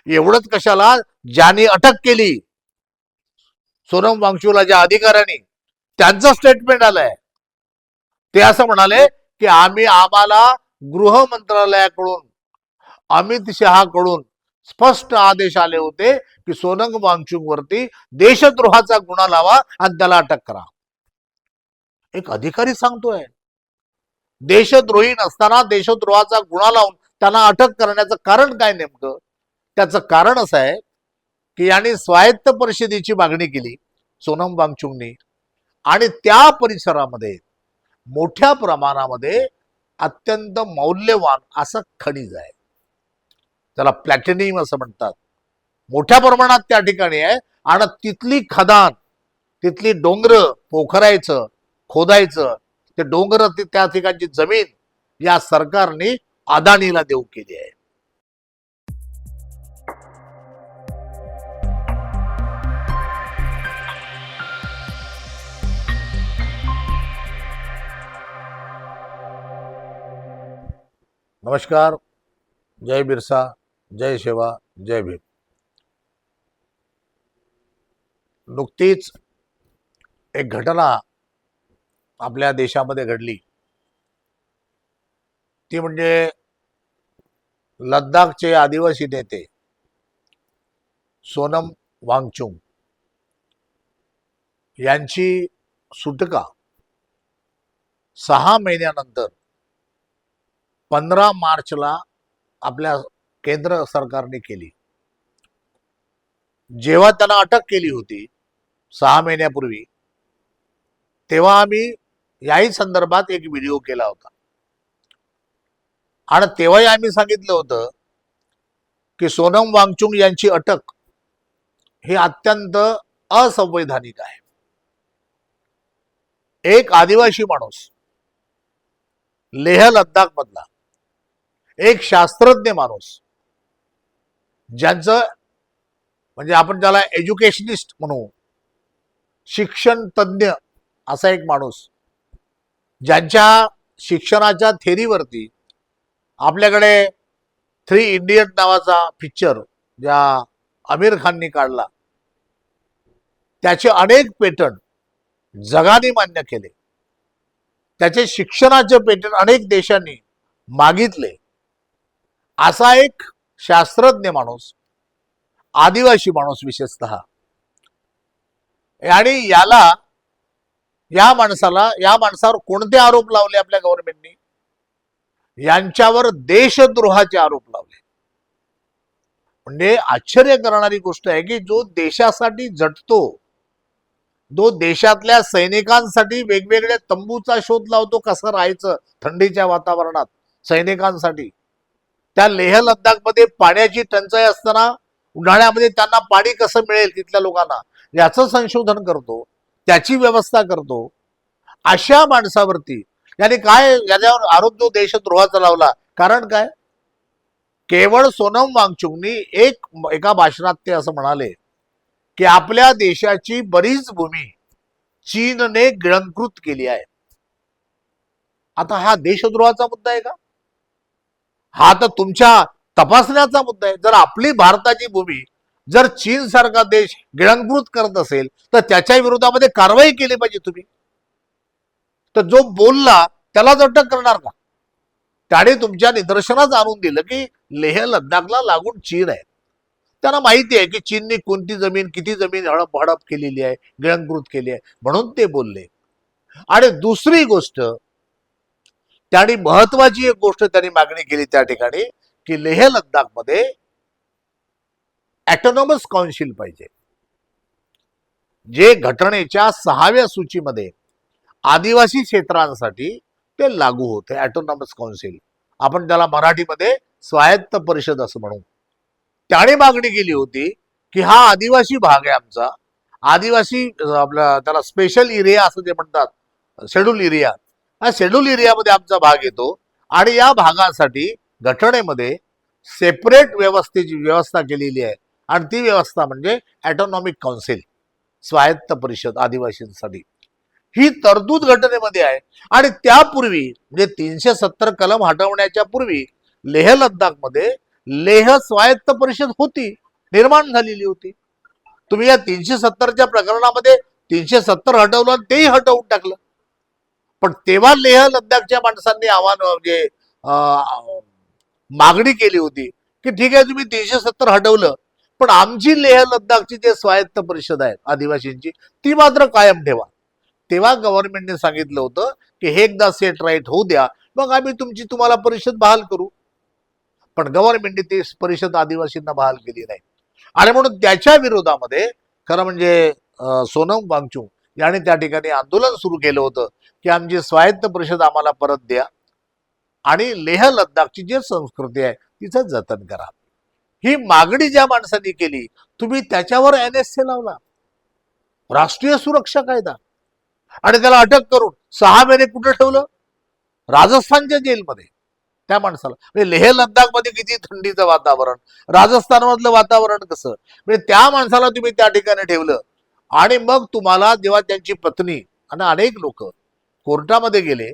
एवढंच कशाला, ज्यांनी अटक केली सोनम वांगचुकला, ज्या अधिकाऱ्यांनी, त्यांचं स्टेटमेंट आलंय. ते असं म्हणाले की आम्हाला गृह मंत्रालयाकडून, अमित शहाकडून स्पष्ट आदेश आले होते की सोनम वांगचुक वरती देशद्रोहाचा गुन्हा लावा आणि त्याला अटक करा. एक अधिकारी सांगतोय देशद्रोही नसताना देशद्रोहाचा गुन्हा लावून त्यांना अटक करण्याचं कारण काय नेमकं? त्याचं कारण असं आहे की यांनी स्वायत्त परिषदेची मागणी केली सोनम वांगचुकनी, आणि त्या परिसरामध्ये मोठ्या प्रमाणामध्ये अत्यंत मौल्यवान असं खनिज आहे, त्याला प्लॅटिनियम असं म्हणतात. मोठ्या प्रमाणात त्या ठिकाणी आहे आणि तिथली खदान, तिथली डोंगर पोखरायचं, खोदायचं, ते डोंगर, त्या ठिकाणची जमीन या सरकारने अदानीला देऊ केली आहे. नमस्कार, जय बिरसा, जय सेवा, जय भीम. नुकतीच एक घटना आपल्या देशामध्ये घडली, ती म्हणजे लडाखचे आदिवासी नेते सोनम वांगचुक यांची सुटका 6 महिन्यानंतर 15 मार्चला आपल्या केंद्र सरकारने केली. जेव्हा त्यांना अटक केली होती 6 महिन्यापूर्वी, तेव्हा आम्ही याही संदर्भात एक व्हिडिओ केला होता आणि तेव्हाही आम्ही सांगितलं होतं की सोनम वांगचुक यांची अटक ही अत्यंत असंवैधानिक आहे. एक आदिवासी माणूस, लेह लडाख मधला एक शास्त्रज्ञ माणूस, ज्यांचं म्हणजे आपण त्याला एज्युकेशनिस्ट म्हणू, शिक्षण तज्ञ असा एक माणूस, ज्यांच्या शिक्षणाच्या थेरीवरती आपल्याकडे 3 इंडियन नावाचा पिक्चर ज्या आमिर खाननी काढला, त्याचे अनेक पेटंट जगाने मान्य केले, त्याचे शिक्षणाचे पेटंट अनेक देशांनी मागितले, असा एक शास्त्रज्ञ माणूस, आदिवासी माणूस विशेषतः, आणि या माणसावर कोणते आरोप लावले आपल्या गव्हर्नमेंटनी? यांच्यावर देशद्रोहाचे आरोप लावले. म्हणजे आश्चर्य करणारी गोष्ट आहे की जो देशासाठी झटतो, जो देशातल्या सैनिकांसाठी वेगवेगळ्या तंबूचा शोध लावतो, कसं राहायचं थंडीच्या वातावरणात सैनिकांसाठी, त्या लेह लडाखमध्ये पाण्याची टंचाई असताना उन्हाळ्यामध्ये त्यांना पाणी कसं मिळेल तिथल्या लोकांना, याचं संशोधन करतो, त्याची व्यवस्था करतो, अशा माणसावरती याने काय, याच्यावर आरोप जो देशद्रोहाचा लावला, कारण काय? केवळ सोनम वांगचुकनी एका भाषणात ते असं म्हणाले की आपल्या देशाची बरीच भूमी चीनने गिळंकृत केली आहे. आता हा देशद्रोहाचा मुद्दा आहे का? हा तर तुमच्या तपासण्याचा मुद्दा आहे. जर आपली भारताची भूमी जर चीन सारखा देश गिळंकृत करत असेल तर त्याच्या विरोधामध्ये कारवाई केली पाहिजे तुम्ही. तर जो बोलला त्यालाच अटक करणार का? त्याने तुमच्या निदर्शनास आणून दिलं की लेह लडाखला लागून चीन आहे. त्यांना माहिती आहे की चीनने कोणती जमीन, किती जमीन हडप हडप केलेली आहे, गिळंकृत केली आहे, म्हणून ते बोलले. आणि दुसरी गोष्ट, त्यांनी महत्वाची एक गोष्ट त्यांनी मागणी केली त्या ठिकाणी की लेह लडाखमध्ये ऑटोनॉमस काउन्सिल पाहिजे, जे घटनेच्या 6व्या सूचीमध्ये आदिवासी क्षेत्रांसाठी ते लागू होते. ऑटोनॉमस काउन्सिल, आपण त्याला मराठीमध्ये स्वायत्त परिषद असं म्हणू. त्याने मागणी केली होती की हा आदिवासी भाग आहे आमचा, आदिवासी आपला त्याला स्पेशल एरिया असं ते म्हणतात, शेड्यूल एरिया, हा शेड्यूल एरियामध्ये आमचा भाग येतो आणि या भागासाठी घटनेमध्ये सेपरेट व्यवस्था केलेली आहे आणि ती व्यवस्था म्हणजे ऑटोनॉमिक काउन्सिल, स्वायत्त परिषद आदिवासींसाठी. ही तरतूद घटनेमध्ये आहे. आणि त्यापूर्वी म्हणजे 370 कलम हटवण्याच्या पूर्वी लेह लडाखमध्ये लेह स्वायत्त परिषद होती, निर्माण झालेली होती. तुम्ही या 370च्या प्रकरणामध्ये 370 हटवलं आणि तेही हटवून टाकलं. पण तेव्हा लेह लद्दाखच्या माणसांनी आव्हान म्हणजे मागणी केली होती की ठीक आहे तुम्ही 370 हटवलं, पण आमची लेह लद्दाखची जे स्वायत्त परिषद आहे आदिवासींची ती मात्र कायम ठेवा. तेव्हा गव्हर्नमेंटने सांगितलं होतं की हे एकदा सेट राईट होऊ द्या, मग आम्ही तुम्हाला परिषद बहाल करू. पण गव्हर्नमेंटने ती परिषद आदिवासींना बहाल केली नाही. आणि म्हणून त्याच्या विरोधामध्ये खरं म्हणजे सोनम वांगचुक याने त्या ठिकाणी आंदोलन सुरू केलं होतं की आमची स्वायत्त परिषद आम्हाला परत द्या आणि लेह लद्दाखची जी संस्कृती आहे तिचं जतन करा. ही मागणी ज्या माणसांनी केली, तुम्ही त्याच्यावर NSA लावला, राष्ट्रीय सुरक्षा कायदा, आणि त्याला अटक करून 6 महिने कुठे ठेवलं? राजस्थानच्या जेलमध्ये. त्या माणसाला म्हणजे लेह लद्दाख मध्ये किती थंडीचं वातावरण, राजस्थान मधलं वातावरण कसं, म्हणजे त्या माणसाला तुम्ही त्या ठिकाणी ठेवलं. आणि मग तुम्हाला जेव्हा त्यांची पत्नी आणि अनेक लोक कोर्टामध्ये गेले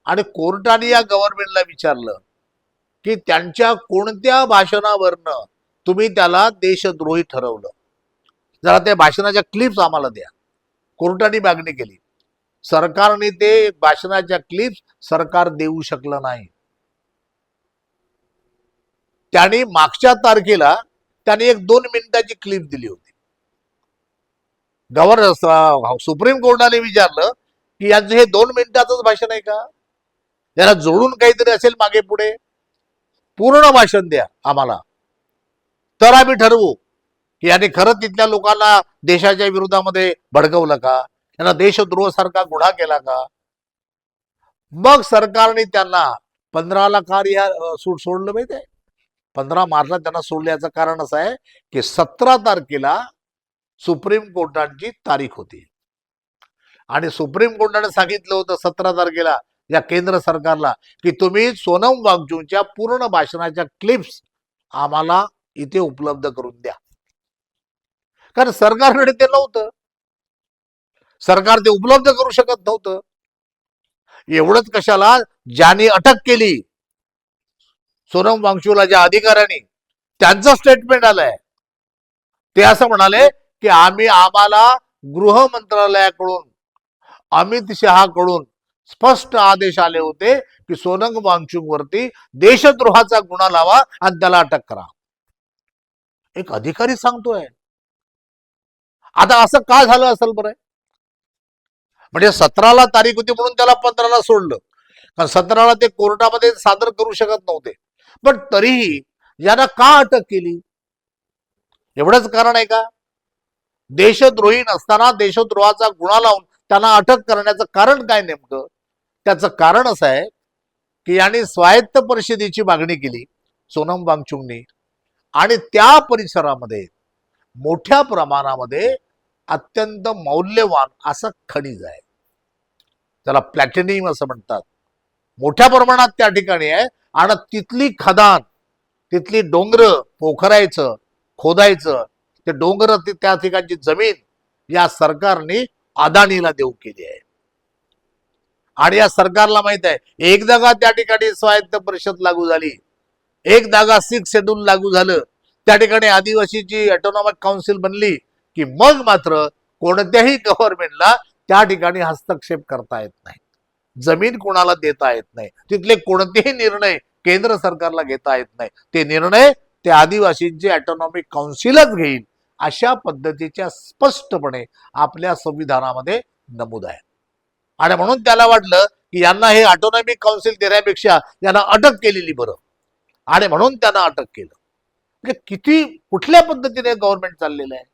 आणि कोर्टाने या गव्हर्नमेंटला विचारलं की त्यांच्या कोणत्या भाषणावरनं तुम्ही त्याला देशद्रोही ठरवलं, जरा त्या भाषणाच्या क्लिप्स आम्हाला द्या. कोर्टाने मागणी केली. सरकारने ते भाषणाच्या क्लिप्स सरकार देऊ शकलं नाही. त्यांनी मागच्या तारखेला त्यांनी एक 2 मिनिटाची क्लिप दिली होती. सुप्रीम कोर्टाने विचारलं की यांचं हे 2 मिनिटाचंच भाषण आहे का, याला जोडून काहीतरी असेल मागे पुढे, पूर्ण भाषण द्या आम्हाला, तर आम्ही ठरवू की याने खरंच तिथल्या लोकांना देशाच्या विरोधामध्ये भडकवलं का, यांना देशद्रोह सारखा गुन्हा केला का. मग सरकारने त्यांना 15ला का सूट सोडलं माहितीये? 15 मार्चला त्यांना सोडल्याचं कारण असं आहे की 17 तारखेला सुप्रीम कोर्टाची तारीख होती आणि सुप्रीम कोर्टाने सांगितलं होतं 17 तारखेला या केंद्र सरकारला की तुम्ही सोनम वांगचुकच्या पूर्ण भाषणाच्या क्लिप्स आम्हाला इथे उपलब्ध करून द्या. कारण सरकारकडे ते नव्हतं, सरकार ते उपलब्ध करू शकत नव्हतं. एवढंच कशाला, ज्यांनी अटक केली सोनम वांगचुकला ज्या अधिकाऱ्यांनी, त्यांचं स्टेटमेंट आलंय. ते असं म्हणाले की आम्हाला गृह मंत्रालयाकडून, अमित शहाकडून स्पष्ट आदेश आले होते की सोनम वांगचुक वरती देशद्रोहाचा गुन्हा लावा आणि त्याला अटक करा. एक अधिकारी सांगतोय. आता असं का झालं असेल बरं? म्हणजे 17ला तारीख होती म्हणून त्याला 15ला सोडलं, कारण 17ला ते कोर्टामध्ये सादर करू शकत नव्हते. पण तरीही यांना का अटक केली? एवढंच कारण आहे का? देशद्रोही नसताना देशद्रोहाचा गुन्हा लावून त्यांना अटक करण्याचं कारण काय नेमकं? त्याचं कारण असं आहे की यांनी स्वायत्त परिषदेची मागणी केली सोनम वांगचुकनी, आणि त्या परिसरामध्ये मोठ्या प्रमाणामध्ये अत्यंत मौल्यवान असं खनिज आहे, त्याला प्लॅटिनियम असं म्हणतात, मोठ्या प्रमाणात त्या ठिकाणी आहे. आणि तिथली खदान, तिथली डोंगर पोखरायचं, खोदायचं, ते डोंगर, त्या ठिकाणची जमीन या सरकारने अदानीला देऊ केली आहे. आणि या सरकारला माहित आहे एक जागा त्या ठिकाणी स्वायत्त परिषद लागू झाली, एक जागा 6 शेड्यूल लागू झालं, त्या ठिकाणी आदिवासीची ऑटोनॉमिक काउन्सिल बनली की मग मात्र कोणत्याही गव्हर्नमेंटला त्या ठिकाणी हस्तक्षेप करता येत नाही, जमीन कोणाला देता येत नाही, तिथले कोणतेही निर्णय केंद्र सरकारला घेता येत नाही, ते निर्णय ते आदिवासींचे ऑटोनॉमिक काउन्सिलच घेईल, अशा पद्धतीच्या स्पष्टपणे आपल्या संविधानामध्ये नमूद आहे. आणि म्हणून त्याला वाटलं की यांना हे ऑटोनॉमिक काउन्सिल देण्यापेक्षा यांना अटक केलेली बरं, आणि म्हणून त्यांना अटक केलं. म्हणजे किती, कुठल्या पद्धतीने गव्हर्नमेंट चाललेलं आहे,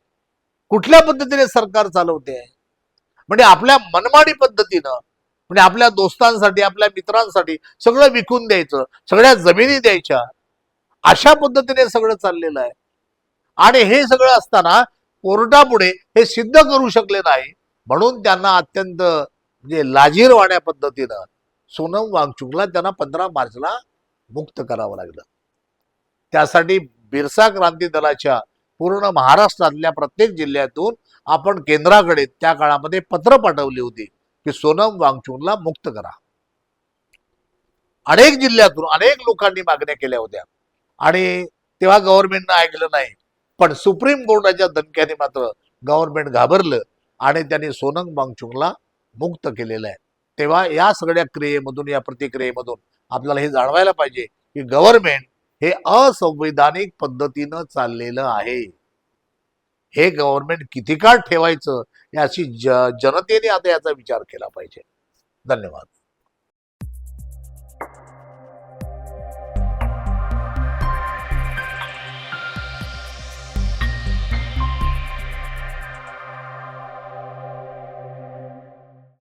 कुठल्या पद्धतीने सरकार चालवते आहे. म्हणजे आपल्या मनमानी पद्धतीनं, म्हणजे आपल्या दोस्तांसाठी, आपल्या मित्रांसाठी सगळं विकून द्यायचं, सगळ्या जमिनी द्यायच्या, अशा पद्धतीने सगळं चाललेलं आहे. आणि हे सगळं असताना कोर्टापुढे हे सिद्ध करू शकले नाही, म्हणून त्यांना अत्यंत म्हणजे लाजीरवाण्या पद्धतीनं सोनम वांगचुकला त्यांना 15 मार्चला मुक्त करावं लागलं. त्यासाठी बिरसा क्रांती दलाच्या पूर्ण महाराष्ट्रातल्या प्रत्येक जिल्ह्यातून आपण केंद्राकडे त्या काळामध्ये पत्र पाठवली होती की सोनम वांगचुकला मुक्त करा. अनेक जिल्ह्यातून अनेक लोकांनी मागण्या केल्या होत्या. आणि तेव्हा गव्हर्नमेंटनं ऐकलं नाही. पण सुप्रीम कोर्टाच्या दणक्याने मात्र गव्हर्नमेंट घाबरलं आणि त्यांनी सोनम वांगचुकला मुक्त केलेलं आहे. तेव्हा या सगळ्या क्रियेमधून, या प्रतिक्रियेमधून आपल्याला हे जाणवायला पाहिजे की गव्हर्नमेंट हे असंवैधानिक पद्धतीनं चाललेलं आहे. हे गव्हर्नमेंट किती काळ ठेवायचं याची जनतेने आता याचा विचार केला पाहिजे. धन्यवाद.